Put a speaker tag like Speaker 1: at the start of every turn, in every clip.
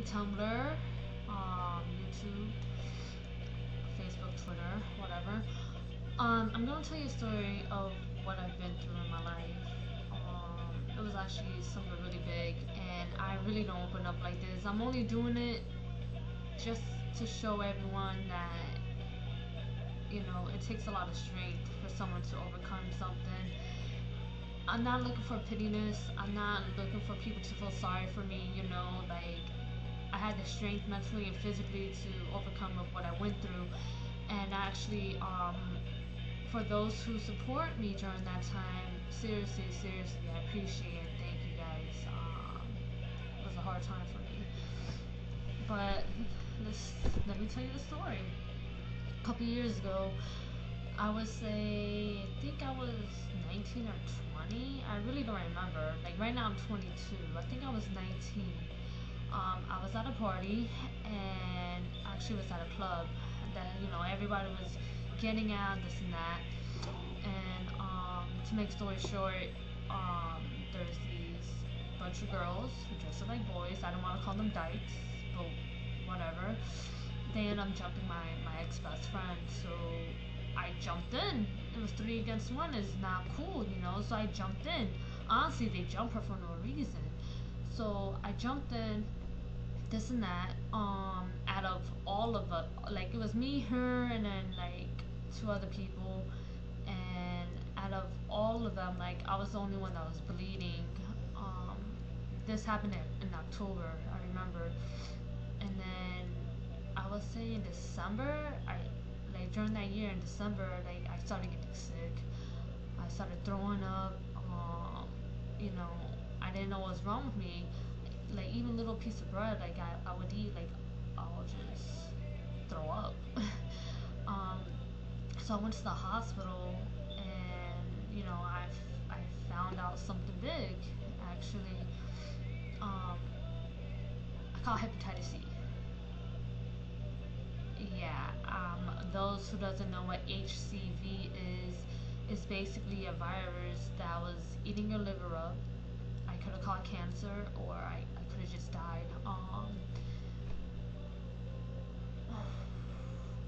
Speaker 1: Tumblr, YouTube, Facebook, Twitter, whatever. I'm gonna tell you a story of what I've been through in my life. It was actually something really big, and I really don't open up like this. I'm only doing it just to show everyone that it takes a lot of strength for someone to overcome something. I'm not looking for pittiness. I'm not looking for people to feel sorry for me. Like I had the strength mentally and physically to overcome of what I went through, and actually, for those who support me during that time, seriously, seriously, I appreciate it. Thank you guys. It was a hard time for me, but let me tell you the story. A couple years ago, I would say, I think I was 19 or 20. I really don't remember. Like right now, I'm 22. I think I was 19. I was at a party, and actually was at a club that everybody was getting out, this and that. And to make story short, there's these bunch of girls who dress up like boys. I don't want to call them dykes, but whatever. They end up jumping my ex best friend, so I jumped in. It was three against one. It's not cool. So I jumped in. Honestly, they jumped her for no reason. So I jumped in, this and that. Out of all of us, like it was me, her, and then like two other people. And out of all of them, like I was the only one that was bleeding. Um, this happened in October, I remember. And then I would say in December, I like during that year in December, like I started getting sick. I started throwing up. You know, I didn't know what was wrong with me. Like even little piece of bread, like I would eat, like I'll just throw up. um, so I went to the hospital, and I found out something big. Actually, I call hepatitis C. Yeah, those who doesn't know what HCV is basically a virus that was eating your liver up. I could have caught cancer, or I could have just died.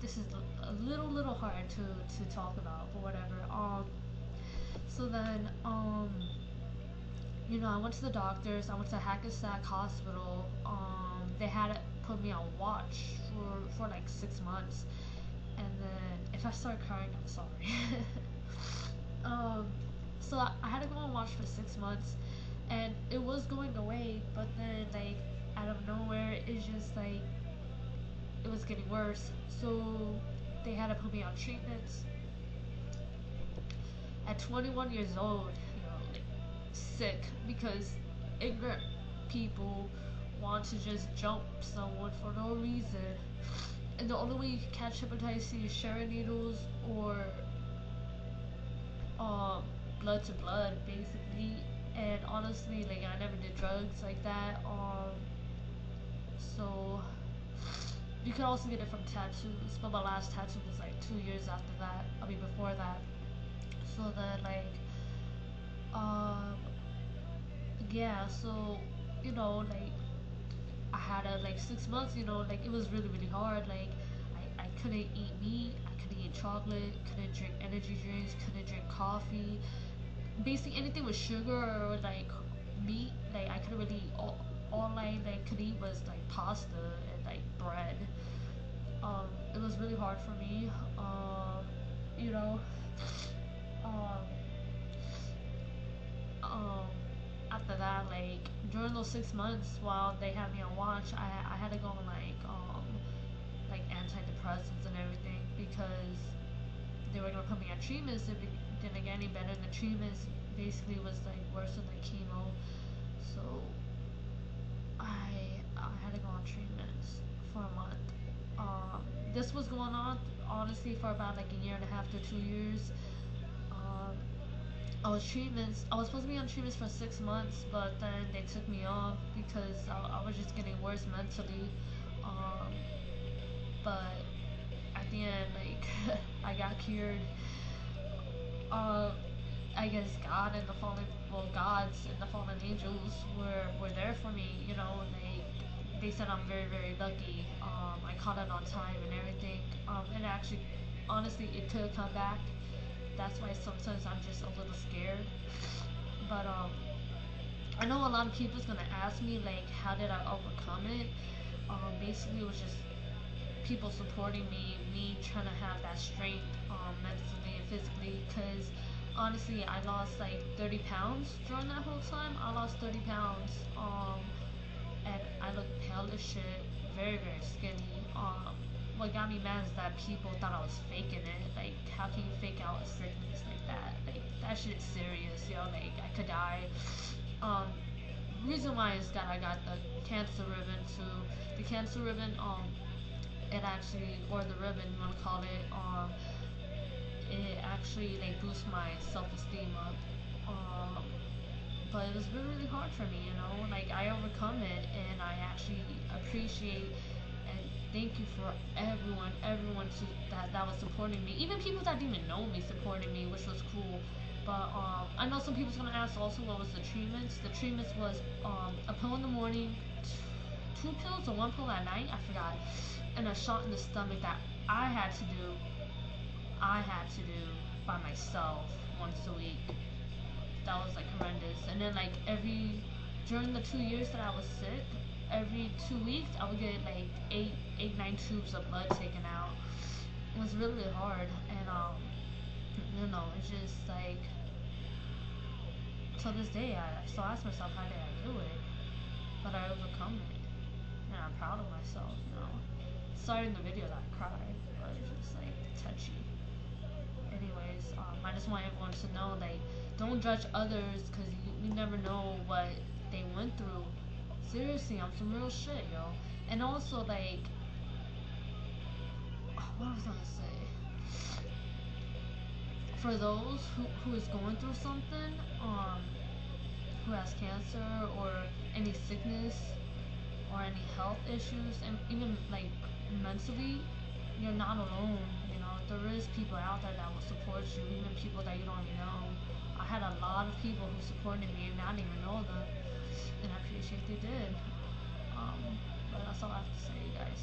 Speaker 1: This is a little hard to talk about, but whatever. So then, I went to the doctors. I went to Hackensack Hospital. They had to put me on watch for like 6 months, and then if I start crying, I'm sorry. um, so I had to go on watch for 6 months, and it was going away, but then like out of nowhere, it's just like it was getting worse. So they had to put me on treatments. At 21 years old, like sick because ignorant people want to just jump someone for no reason. And the only way you can catch hepatitis C is sharing needles or blood to blood, basically. And honestly, like I never did drugs like that. So you can also get it from tattoos, but my last tattoo was like 2 years after that. I mean, before that. So then, like, um, yeah. So like I had a like 6 months. Like it was really really hard. Like I couldn't eat meat. I couldn't eat chocolate. Couldn't drink energy drinks. Couldn't drink coffee. Basically anything with sugar or like meat. Like I couldn't really. All I like could eat was like pasta and like bread. It was really hard for me. You know, um, um, After that, like during those 6 months while they had me on watch, I had to go on like antidepressants and everything because they were gonna put me on treatments. If it didn't get any better, the treatments basically was like worse than the chemo. So I had to go on treatments for a month. This was going on honestly for about like a year and a half to 2 years. Um, I was supposed to be on treatments for 6 months, but then they took me off because I was just getting worse mentally. Um, but at the end, like I got cured. Uh, I guess God and the fallen, well, gods and the fallen angels were there for me. they said I'm very, very lucky. I caught it on time and everything. And actually, honestly, it could come back. That's why sometimes I'm just a little scared. But I know a lot of people's gonna ask me like, how did I overcome it? Basically, it was just people supporting me, me trying to have that strength, mentally and physically. Cause honestly, I lost like 30 pounds during that whole time. I lost 30 pounds. And I looked pale as shit, very, very skinny. What got me mad is that people thought I was faking it. Like, how can you fake out a sickness like that? Like, that shit's serious, yo. Like, I could die. Um, Reason why is that I got the cancer ribbon too. The cancer ribbon, it actually, or the ribbon, you wanna call it, it actually like boosts my self-esteem up. Um, but it was really, really hard for me, you know. Like I overcome it, and I actually appreciate and thank you for everyone that was supporting me. Even people that didn't even know me supporting me, which was cool. But I know some people's gonna ask also what was the treatments. The treatments was a pill in the morning, two pills or one pill at night, I forgot, and a shot in the stomach that I had to do. I had to do by myself once a week. That was like horrendous. And then like during the 2 years that I was sick, every 2 weeks I would get like nine tubes of blood taken out. It was really, really hard, and it's just like to this day I still ask myself how did I do it, but I overcome it, and I'm proud of myself. Starting the video that I cried, but it's just like touchy. Anyways, I just want everyone to know, like, don't judge others because you never know what they went through. Seriously, I'm some real shit, yo. And also, like, what was I gonna say? For those who is going through something, who has cancer or any sickness or any health issues, and even like mentally, you're not alone. There is people out there that will support you, even people that you don't even know. I had a lot of people who supported me and I didn't even know them, and I appreciate they did. But that's all I have to say, you guys.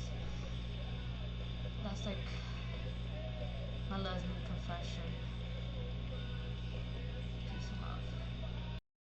Speaker 1: That's like my lesbian confession.